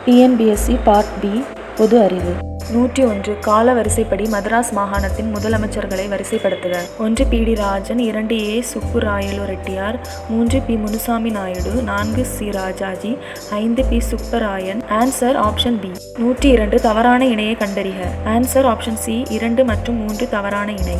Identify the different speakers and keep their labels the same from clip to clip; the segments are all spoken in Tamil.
Speaker 1: டிஎன்பிஎஸ்சி பார்ட் பி பொது அறிவு. 101 கால வரிசைப்படி மதராஸ் மாகாணத்தின் முதலமைச்சர்களை வரிசைப்படுத்துக. 1 P T. Rajan, 2 A. Subbarayalu Reddiyar, 3 P. Munusamy Naidu, 4 C. Rajaji, 5 P. Subbarayan. Answer option B. 102 தவறான இணையை கண்டறிக. Answer option C. 2 மற்றும் 3 தவறான இணை.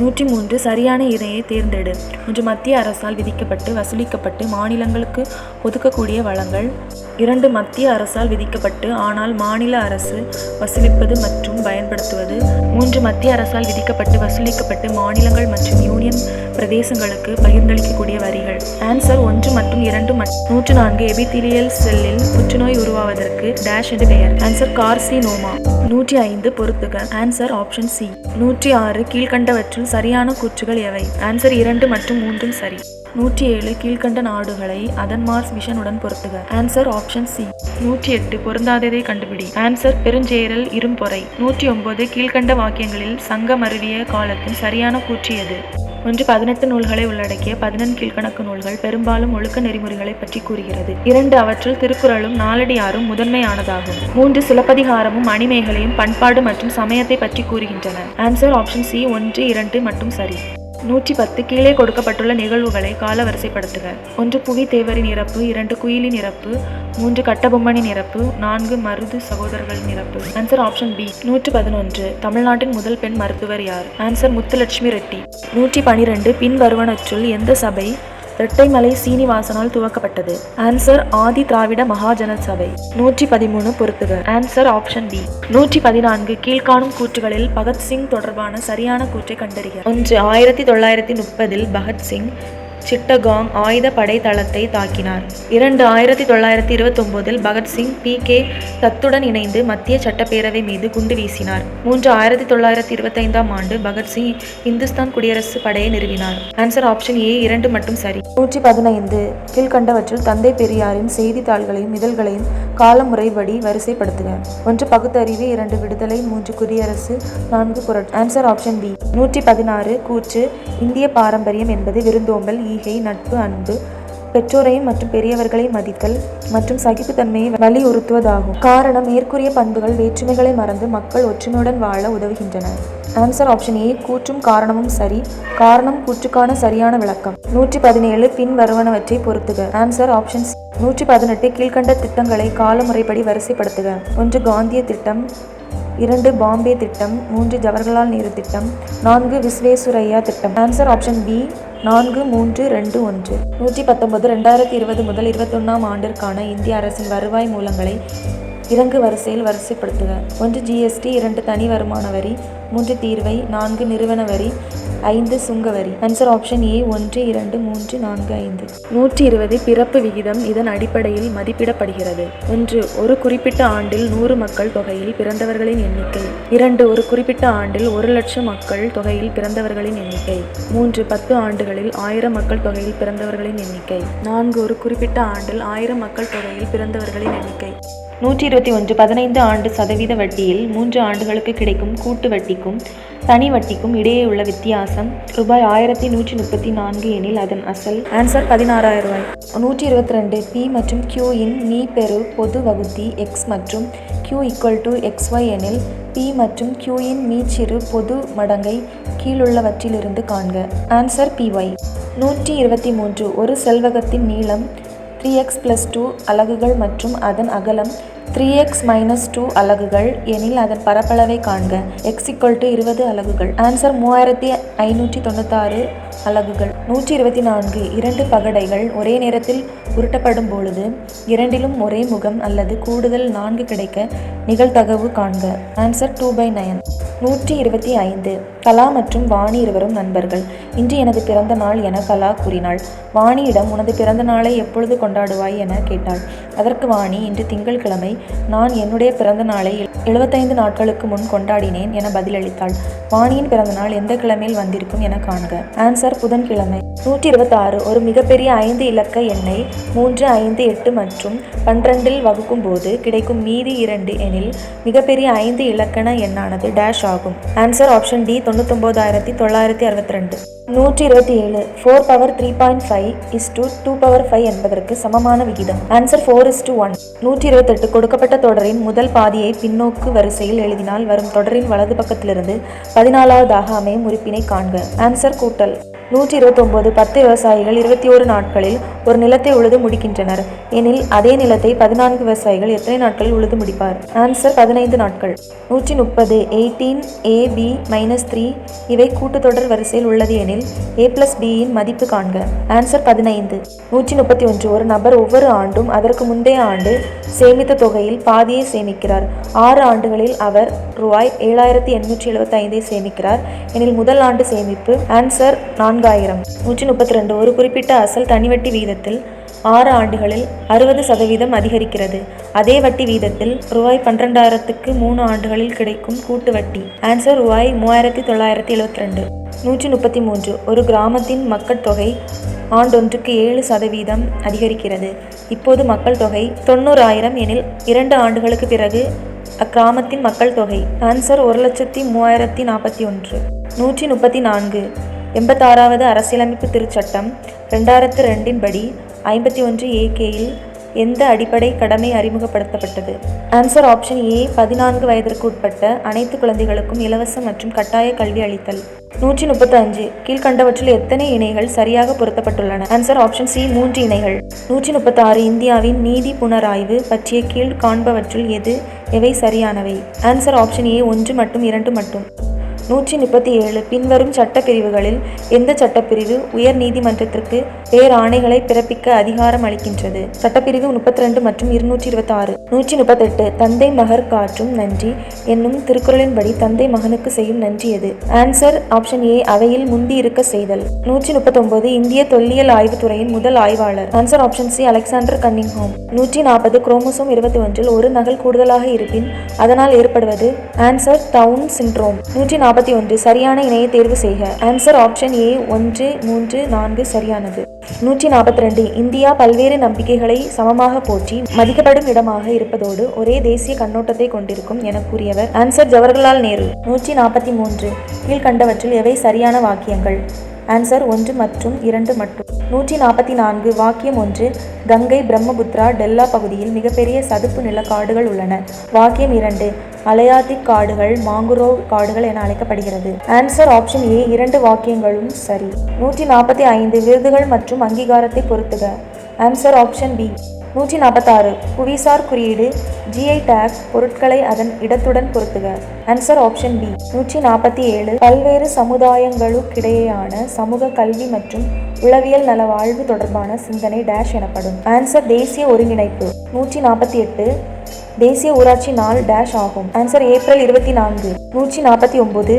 Speaker 1: 103 சரியான இணையை தேர்ந்தெடு. 1 மத்திய அரசால் விதிக்கப்பட்டு வசூலிக்கப்பட்டு மாநிலங்களுக்கு ஒதுக்கக்கூடிய வளங்கள். 2 மத்திய அரசால் விதிக்கப்பட்டு ஆனால் மாநில அரசு வசூலிப்பது மற்றும் பயன்படுத்துவது. 3 மத்திய அரசால் விதிக்கப்பட்டு வசூலிக்கப்பட்டு மாநிலங்கள் மற்றும் யூனியன் பிரதேசங்களுக்கு பகிர்ந்தளிக்கக்கூடிய வரிகள். ஆன்சர் 1 மற்றும் 2 104 எபிதிலியல் செல்லில் புற்றுநோய் உருவாவதற்கு டேஷ் என்று பெயர். Answer carcinoma. 105 பொறுத்துக. Answer option C. 106 கீழ்கண்டவற்றில் சரியான கூற்றுகள் எவை? ஆன்சர் 2 மற்றும் 3 சரி. 107 கீழ்கண்ட நாடுகளை அதன் மார்ஸ் மிஷனுடன் பொருத்துக. Answer option C. 108 பொருந்தாததை கண்டுபிடி. ஆன்சர் பெருஞ்சேரல் இரும்பொறை. 109 கீழ்கண்ட வாக்கியங்களில் சங்க மருவிய காலத்தின் சரியான கூற்று எது? 18 நூல்களை உள்ளடக்கிய 14 கீழ்கணக்கு நூல்கள் பெரும்பாலும் ஒழுக்க நெறிமுறைகளை பற்றி கூறுகிறது. 2 அவற்றுள் திருக்குறளும் நாலடியாரும் முதன்மையானதாகும். 3 சிலப்பதிகாரமும் மணிமேகலையும் பண்பாடு மற்றும் சமயத்தை பற்றி கூறுகின்றன. Answer option C. 1, 2 மட்டும் சரி. 110 கீழே கொடுக்கப்பட்டுள்ள நிகழ்வுகளை கால வரிசைப்படுத்துக. 1 புவி தேவரின் இறப்பு, 2 குயிலின் இறப்பு, 3 கட்டபொம்மனின் இறப்பு, 4 மருது சகோதரர்களின் இறப்பு. Answer option B. 111 தமிழ்நாட்டின் முதல் பெண் மருத்துவர் யார்? ஆன்சர் முத்துலட்சுமி ரெட்டி. 112 பின் வருவனற்றுள் எந்த சபை இரட்டைமலை சீனிவாசனால் துவக்கப்பட்டது? ஆன்சர் ஆதி திராவிட மகாஜன சபை. 113 பொறுத்துக. Answer option B. 114 கீழ்காணும் கூற்றுகளில் பகத்சிங் தொடர்பான சரியான கூற்றை கண்டறிக. 1 1930 பகத்சிங் சிட்டகாங் ஆயுத படை தளத்தை தாக்கினார். 2 1929 பகத்சிங் பி.கே. தத்துடன் இணைந்து மத்திய சட்டப்பேரவை மீது குண்டு வீசினார். 3 1925 ஆண்டு பகத்சிங் இந்துஸ்தான் குடியரசு படையை நிறுவினார். ஆன்சர் ஆப்ஷன் ஏ. 2 மட்டும் சரி. 115 கீழ்கண்டவற்றில் தந்தை பெரியாரின் செய்தித்தாள்களையும் இதழ்களையும் காலமுறைப்படி வரிசைப்படுத்துக. 1 பகுத்தறிவு, 2 விடுதலை, 3 குடியரசு, 4 புரட்சி. Answer option B. 116 கூற்று இந்திய பாரம்பரியம் என்பது விருந்தோம்பல், ஈகை, நட்பு, அன்பு, பெற்றோரையும் மற்றும் பெரியவர்களை மதித்தல் மற்றும் சகிப்புத்தன்மையை வலியுறுத்துவதாகும். காரணம் மேற்கூறிய பண்புகள் வேற்றுமைகளை மறந்து மக்கள் ஒற்றுமையுடன் வாழ உதவுகின்றன. ஆன்சர் ஆப்ஷன் ஏ. கூற்றும் காரணமும் சரி. காரணம் கூற்றுக்கான சரியான விளக்கம். 117 பின் வருவனவற்றை பொறுத்துக. Answer option C. 118 கீழ்கண்ட திட்டங்களை காலமுறைப்படி வரிசைப்படுத்துக. 1 காந்திய திட்டம், 2 பாம்பே திட்டம், 3 ஜவஹர்லால் நேரு திட்டம், 4 விஸ்வேஸ்வரய்யா திட்டம். Answer option B. 4, 3, 2, 1. 119 2020 முதல் 21 ஆண்டிற்கான இந்திய அரசின் வருவாய் மூலங்களை இறங்கு வரிசையில் வரிசைப்படுத்துக. 1 ஜிஎஸ்டி, 2 தனி வருமான வரி, 3 தீர்வை, 4 நிறுவன வரி, 5 சுங்க வரி. ஆன்சர் ஆப்ஷன் ஏ. 1, 2, 3, 4, 5. 120 பிறப்பு விகிதம் இதன் அடிப்படையில் மதிப்பிடப்படுகிறது. 1 ஒரு குறிப்பிட்ட ஆண்டில் 100 மக்கள் தொகையில் பிறந்தவர்களின் எண்ணிக்கை. 2 ஒரு குறிப்பிட்ட ஆண்டில் 1,00,000 மக்கள் தொகையில் பிறந்தவர்களின் எண்ணிக்கை. 3 10 ஆண்டுகளில் 1000 மக்கள் தொகையில் பிறந்தவர்களின் எண்ணிக்கை. 4 ஒரு குறிப்பிட்ட ஆண்டில் 1000 மக்கள் தொகையில் பிறந்தவர்களின் எண்ணிக்கை. 121 15 ஆண்டு சதவீத வட்டியில் 3 ஆண்டுகளுக்கு கிடைக்கும் கூட்டு வட்டிக்கும் தனி வட்டிக்கும் இடையே உள்ள வித்தியாசம் ரூபாய் 1134 எனில் அதன் அசல். ஆன்சர் 16,000 ரூபாய். 122 பி மற்றும் கியூ இன் மீ பெரு பொது வகுத்தி எக்ஸ் மற்றும் கியூ = XY எனில் பி மற்றும் கியூ இன் மீச்சிறு பொது மடங்கை கீழுள்ளவற்றிலிருந்து காண்க. Answer PY. 123 ஒரு செல்வகத்தின் நீளம் 3x+2 அலகுகள் மற்றும் அதன் அகலம் 3x-2 அலகுகள் எனில் அதன் பரப்பளவை காண்க. x = 20 அலகுகள். ஆன்சர் 3596 அலகுகள். 124 2 பகடைகள் ஒரே நேரத்தில் உருட்டப்படும் பொழுது இரண்டிலும் ஒரே முகம் அல்லது கூடுதல் 4 கிடைக்க நிகழ்தகவு காண்க. ஆன்சர் 2/9. 125 கலா மற்றும் வாணி இருவரும் நண்பர்கள். இன்று எனது பிறந்த நாள் என கலா கூறினாள். வாணியிடம் உனது பிறந்த நாளை எப்பொழுது கொண்டாடுவாய் என கேட்டாள். அதற்கு வாணி இன்று திங்கட்கிழமை, நான் என்னுடைய பிறந்த நாளை 75 நாட்களுக்கு முன் கொண்டாடினேன் என பதிலளித்தாள். வாணியின் பிறந்த நாள் எந்த கிழமையில் வந்திருக்கும் என காண்க. ஆன்சர் புதன்கிழமை. 126 ஒரு மிகப்பெரிய 5 இலக்க எண்ணை 3, 5, 8 மற்றும் 12 வகுக்கும் போது கிடைக்கும் மீதி 2 எனில் மிகப்பெரிய 5 இலக்கண எண்ணானது டேஷ் ஆகும். Answer option D. 99,962. 127 4 power 3.5:2 power 5 என்பதற்கு சமமான விகிதம். ஆன்சர் 4:1. 128 கொடுக்கப்பட்ட தொடரின் முதல் பாதியை பின்னோக்கு வரிசையில் எழுதினால் வரும் தொடரின் வலது பக்கத்திலிருந்து 14வதாக அமையும் உறுப்பினை காண்க. ஆன்சர் கூட்டல். 129 10 விவசாயிகள் 21 நாட்களில் ஒரு நிலத்தை உழுது முடிக்கின்றனர் எனில் அதே நிலத்தை 14 விவசாயிகள் எத்தனை நாட்களில் உழுது முடிப்பார்? ஆன்சர் 15 நாட்கள். 130 18ab-3 இவை கூட்டுத்தொடர் வரிசையில் உள்ளது எனில் a+b-இன் மதிப்பு காண்க. ஆன்சர் 15. 131 ஒரு நபர் ஒவ்வொரு ஆண்டும் அதற்கு முந்தைய ஆண்டு சேமித்த தொகையில் பாதியை சேமிக்கிறார். 6 ஆண்டுகளில் அவர் ரூபாய் 7875 சேமிக்கிறார் எனில் முதல் ஆண்டு சேமிப்பு. ஆன்சர் 4000. 132 ஒரு குறிப்பிட்ட அசல் தனிவட்டி வீதத்தில் 6 ஆண்டுகளில் 60% அதிகரிக்கிறது. அதே வட்டி வீதத்தில் ரூபாய் 12,000க்கு 3 ஆண்டுகளில் கிடைக்கும் கூட்டு வட்டி. ஆன்சர் ரூபாய் 3972. 133 ஒரு கிராமத்தின் மக்கள் தொகை ஆண்டொன்றுக்கு 7% அதிகரிக்கிறது. இப்போது மக்கள் தொகை 90,000 எனில் 2 ஆண்டுகளுக்கு பிறகு அக்கிராமத்தின் மக்கள் தொகை. ஆன்சர் 1,03,041. 134 86வது அரசியலமைப்பு திருச்சட்டம் 2002 படி 51(a)ல் எந்த அடிப்படை கடமை அறிமுகப்படுத்தப்பட்டது? ஆன்சர் ஆப்ஷன் ஏ 14 வயதிற்கு உட்பட்ட அனைத்து குழந்தைகளுக்கும் இலவச மற்றும் கட்டாய கல்வி அளித்தல். 135 கீழ்கண்டவற்றில் எத்தனை இணைகள் சரியாக பொருத்தப்பட்டுள்ளன? Answer option C 3 இணைகள். 136 இந்தியாவின் நீதி புனராய்வு பற்றிய கீழ் காண்பவற்றுள் எவை சரியானவை? ஆன்சர் ஆப்ஷன் ஏ 1 மற்றும் 2 மட்டும். 137 பின்வரும் சட்டப்பிரிவுகளில் எந்த சட்டப்பிரிவு உயர் நீதிமன்றத்திற்கு பேராணைகளை பிறப்பிக்க அதிகாரம் அளிக்கின்றது? சட்டப்பிரிவு 32 மற்றும் 226. 138 தந்தை மகர் காற்றும் நன்றி என்னும் திருக்குறளின்படி தந்தை மகனுக்கு செய்யும் நன்றி எது? ஆன்சர் ஆப்ஷன் ஏ அவையில் முந்தி இருக்க செய்தல். 139 இந்திய தொல்லியல் ஆய்வுத்துறையின் முதல் ஆய்வாளர். Answer option C Alexander Cunningham. 140 chromosome 21 ஒரு நகல் கூடுதலாக இருப்பின் அதனால் ஏற்படுவது? Answer down syndrome. 141 சரியான இணையை தேர்வு செய்க. ஆன்சர் ஆப்ஷன் ஏ 1 3 4 சரியானது. 142 இந்தியா பல்வேறு நம்பிக்கைகளை சமமாக போற்றி மதிக்கப்படும் இடமாக இருப்பதோடு ஒரே தேசிய கண்ணோட்டத்தை கொண்டிருக்கும் என கூறியவர்? ஆன்சர் ஜவஹர்லால் நேரு. 143 கீழ்கண்டவற்றில் எவை சரியான வாக்கியங்கள்? ஆன்சர் 1 மற்றும் 2 மட்டும். 144 வாக்கியம் 1 கங்கை பிரம்மபுத்திரா டெல்லா பகுதியில் மிகப்பெரிய சதுப்பு நில காடுகள் உள்ளன. வாக்கியம் 2 அலையாத்திக் காடுகள் மாங்குரோவ் காடுகள் என அழைக்கப்படுகிறது. ஆன்சர் ஆப்ஷன் ஏ 2 வாக்கியங்களும் சரி. 145 விருதுகள் மற்றும் அங்கீகாரத்தை பொருத்துக. Answer option B. 146 புவிசார் குறியீடு GI டேக் பொருட்களை அதன் இடத்துடன் பொருத்துக. Answer option B. 147 பல்வேறு சமுதாயங்களுக்கிடையேயான சமூக கல்வி மற்றும் உளவியல் நல வாழ்வு தொடர்பான சிந்தனை டேஷ் எனப்படும். ஆன்சர் தேசிய ஒருங்கிணைப்பு. 148 தேசிய ஊராட்சி நாள் டேஷ் ஆகும். Answer April 24. 149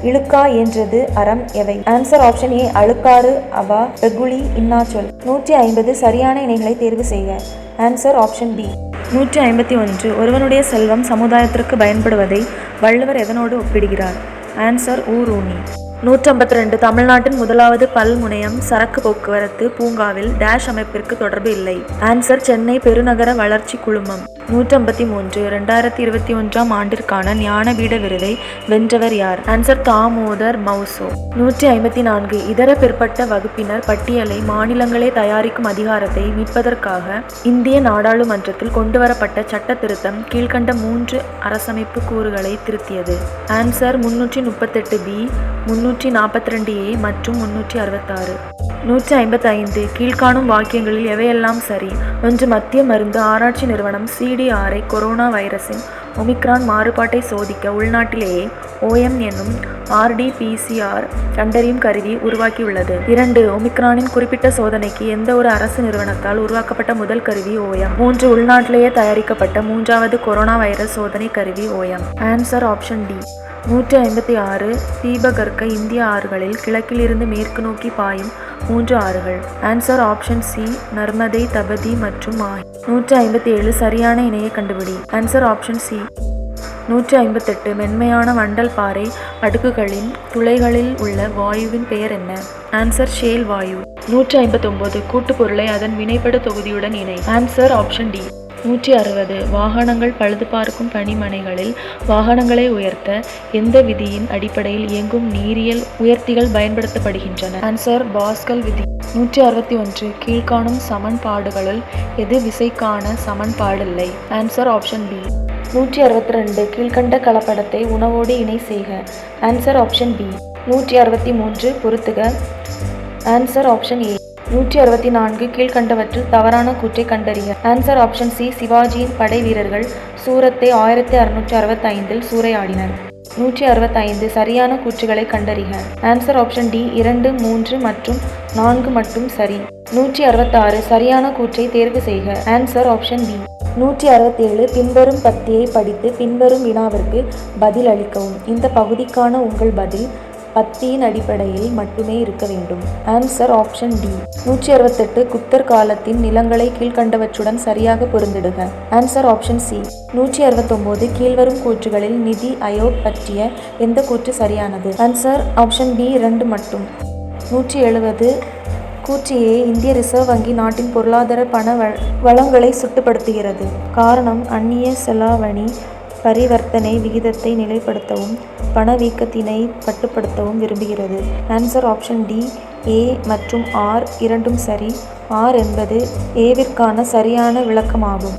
Speaker 1: இழுக்கா என்றது அறம் எவை? ஆன்சர் ஆப்ஷன் ஏ அழுக்காறு அவா வெகுளி இன்னாச்சொல். 150 சரியான இணைகளை தேர்வு செய்க. Answer option B. 151 ஒருவனுடைய செல்வம் சமுதாயத்திற்கு பயன்படுவதை வள்ளுவர் எதனோடு ஒப்பிடுகிறார்? ஆன்சர் ஊரூணி. 152 தமிழ்நாட்டின் முதலாவது பல்முனையம் சரக்கு போக்குவரத்து பூங்காவில் டேஷ் அமைப்பிற்கு தொடர்பு இல்லை. ஆன்சர் சென்னை பெருநகர வளர்ச்சி குழுமம். 153 2021 ஆண்டிற்கான ஞானபீட விருதை வென்றவர் யார்? ஆன்சர் தாமோதர் மௌசோ. 154 இதர பிற்பட்ட வகுப்பினர் பட்டியலை மாநிலங்களே தயாரிக்கும் அதிகாரத்தை மீட்பதற்காக இந்திய நாடாளுமன்றத்தில் கொண்டுவரப்பட்ட சட்ட திருத்தம் கீழ்கண்ட 3 அரசமைப்பு கூறுகளை திருத்தியது. ஆன்சர் 338B 342A மற்றும் 366. 155 கீழ்காணும் வாக்கியங்களில் எவையெல்லாம் சரி? 1 மத்திய மருந்து ஆராய்ச்சி நிறுவனம் CDRI கொரோனா வைரஸின் ஒமிக்ரான் மாறுபாட்டை சோதிக்க உள்நாட்டிலேயே OM என்னும் RT-PCR கண்டறியும் கருவி உருவாக்கியுள்ளது. 2 ஒமிக்ரானின் குறிப்பிட்ட சோதனைக்கு எந்த ஒரு அரசு நிறுவனத்தால் உருவாக்கப்பட்ட முதல் கருவி OM. 3 உள்நாட்டிலேயே தயாரிக்கப்பட்ட 3வது கொரோனா வைரஸ் சோதனை கருவி OM. Answer option D. 156 தீபகற்க இந்திய ஆறுகளில் கிழக்கில் இருந்து மேற்கு நோக்கி பாயும் 3 ஆறுகள். Answer option C Narmada Tapti மற்றும் மாஹி. 157 சரியான இணையை கண்டுபிடி. Answer option C. 158 மென்மையான வண்டல் பாறை அடுக்குகளின் துளைகளில் உள்ள வாயுவின் பெயர் என்ன? ஆன்சர் ஷேல் வாயு. 159 கூட்டுப்பொருளை அதன் வினைப்படு தொகுதியுடன் இணை. Answer option D. 160. வாகனங்கள் பழுது பார்க்கும் பணிமனைகளில் வாகனங்களை உயர்த்த எந்த விதியின் அடிப்படையில் இயங்கும் நீரியல் உயர்த்திகள் பயன்படுத்தப்படுகின்றன? ஆன்சர் பாஸ்கல் விதி. 161. கீழ்காணும் சமன்பாடுகளுள் எது விசைக்கான சமன்பாடில்லை? Answer option B. 162. கீழ்கண்ட கலப்படத்தை உணவோடு இணை செய்க. Answer option B. 163. பொறுத்துக. Answer option A. 164. கீழ்கண்டவற்றில் தவறான கூற்றை கண்டறிக. Answer option C. சிவாஜியின் படை வீரர்கள் சூரத்தை 1665 சூறையாடினர். 165. சரியான கூற்றுகளை கண்டறிக. Answer option D. 2, 3 மற்றும் 4 மட்டும் சரி. 166. சரியான கூற்றை தேர்வு செய்க. Answer option B. 167. பின்வரும் பத்தியை படித்து பின்வரும் வினாவிற்கு பதில் அளிக்கவும். இந்த பகுதிக்கான உங்கள் பதில் பத்தியின் அடிப்படையில் மட்டுமே இருக்க வேண்டும். Answer option D. 168. குப்தர் காலத்தின் நிலங்களை கீழ்கண்டவற்றுடன் சரியாக பொருந்திடுக. Answer option C. 169. கீழ்வரும் கூற்றுகளில் நிதி ஆயோக் பற்றிய எந்த கூற்று சரியானது? Answer option B. 2 மட்டும். 170. கூற்று ஏ. இந்திய ரிசர்வ் வங்கி நாட்டின் பொருளாதார பண வளங்களை சுட்டுப்படுத்துகிறது. காரணம் அந்நிய செலாவணி பரிவர்த்தனை விகிதத்தை நிலைப்படுத்தவும் பணவீக்கத்தினை கட்டுப்படுத்தவும் விரும்புகிறது. Answer option D. ஏ மற்றும் ஆர் இரண்டும் சரி. ஆர் என்பது ஏவிற்கான சரியான விளக்கமாகும்.